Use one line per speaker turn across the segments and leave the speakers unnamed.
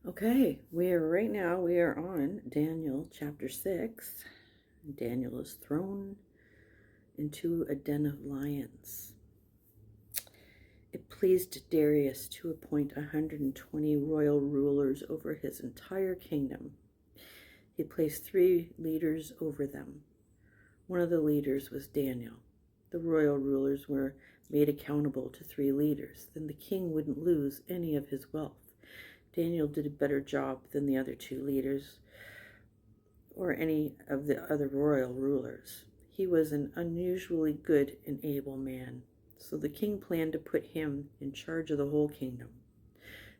Okay, we are on Daniel chapter 6. Daniel is thrown into a den of lions. It pleased Darius to appoint 120 royal rulers over his entire kingdom. He placed 3 leaders over them. One of the leaders was Daniel. The royal rulers were made accountable to 3 leaders. Then the king wouldn't lose any of his wealth. Daniel did a better job than the other 2 leaders or any of the other royal rulers. He was an unusually good and able man, so the king planned to put him in charge of the whole kingdom.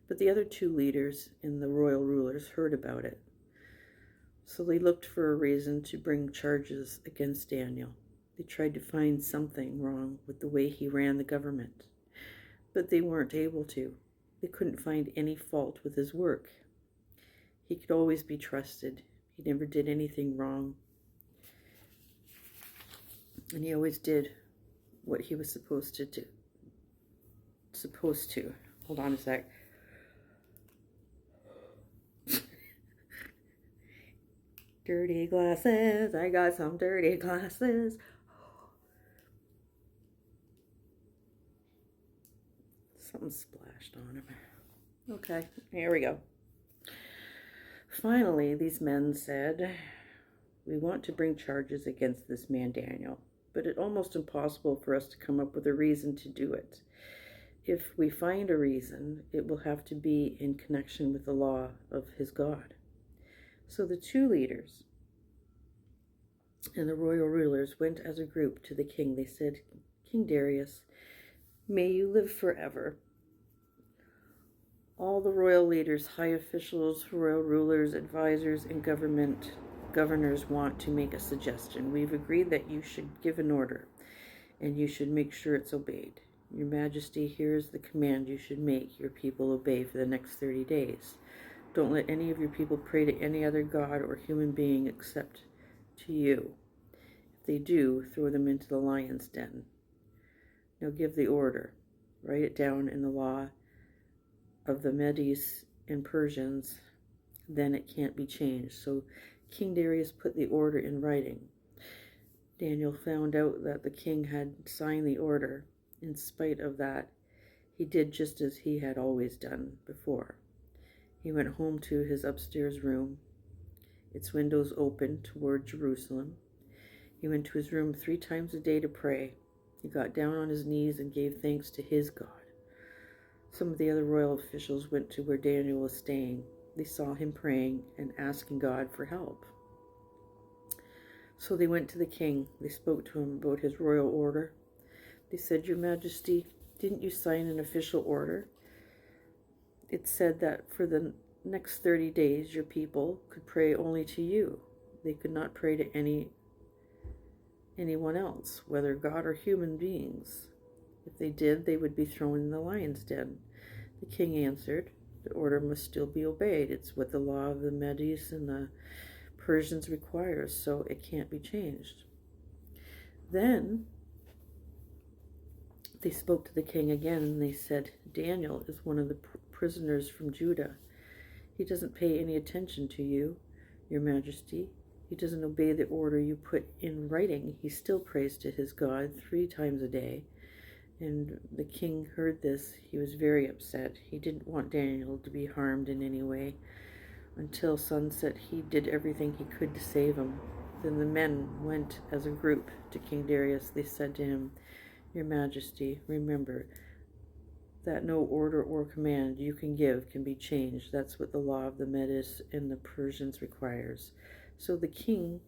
But the other 2 leaders and the royal rulers heard about it, so they looked for a reason to bring charges against Daniel. They tried to find something wrong with the way he ran the government, but they weren't able to. They couldn't find any fault with his work. He could always be trusted. He never did anything wrong. And he always did what he was supposed to do. Hold on a sec. Dirty glasses. I got some dirty glasses. Something splashed on him. Okay, here we go. Finally, these men said, "We want to bring charges against this man Daniel, but it's almost impossible for us to come up with a reason to do it. If we find a reason, it will have to be in connection with the law of his God." So the 2 leaders and the royal rulers went as a group to the king. They said, "King Darius, may you live forever. All the royal leaders, high officials, royal rulers, advisors, and governors want to make a suggestion. We've agreed that you should give an order, and you should make sure it's obeyed. Your Majesty, here's the command you should make your people obey for the next 30 days. Don't let any of your people pray to any other god or human being except to you. If they do, throw them into the lion's den. Now give the order. Write it down in the law of the Medes and Persians, then it can't be changed." So King Darius put the order in writing. Daniel found out that the king had signed the order. In spite of that, he did just as he had always done before. He went home to his upstairs room, its windows open toward Jerusalem. He went to his room 3 times a day to pray. He got down on his knees and gave thanks to his God. Some of the other royal officials went to where Daniel was staying. They saw him praying and asking God for help. So they went to the king. They spoke to him about his royal order. They said, "Your Majesty, didn't you sign an official order? It said that for the next 30 days your people could pray only to you. They could not pray to anyone else, whether God or human beings. If they did, they would be thrown in the lion's den." The king answered, "The order must still be obeyed. It's what the law of the Medes and the Persians requires, so it can't be changed." Then they spoke to the king again, and they said, "Daniel is one of the prisoners from Judah. He doesn't pay any attention to you, your Majesty. He doesn't obey the order you put in writing. He still prays to his God 3 times a day." And the king heard this. He was very upset. He didn't want Daniel to be harmed in any way. Until sunset, he did everything he could to save him. Then the men went as a group to King Darius. They said to him, "Your Majesty, remember that no order or command you can give can be changed. That's what the law of the Medes and the Persians requires." So the king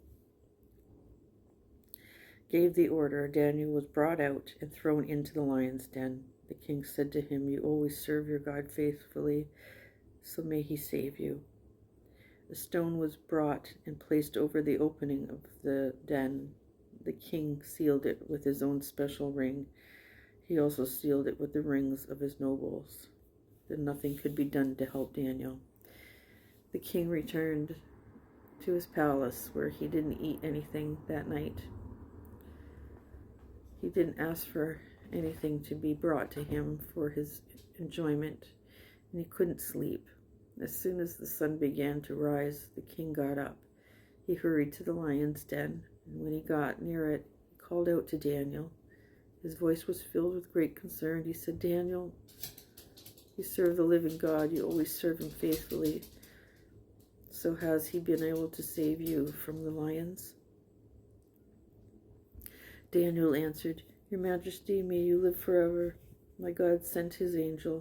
gave the order. Daniel was brought out and thrown into the lion's den. The king said to him, "You always serve your God faithfully, so may he save you." A stone was brought and placed over the opening of the den. The king sealed it with his own special ring. He also sealed it with the rings of his nobles. Then nothing could be done to help Daniel. The king returned to his palace, where he didn't eat anything that night. He didn't ask for anything to be brought to him for his enjoyment, and he couldn't sleep. As soon as the sun began to rise, the king got up. He hurried to the lion's den, and when he got near it, he called out to Daniel. His voice was filled with great concern. He said, "Daniel, you serve the living God. You always serve him faithfully. So has he been able to save you from the lions?" Daniel answered, "Your Majesty, may you live forever. My God sent his angel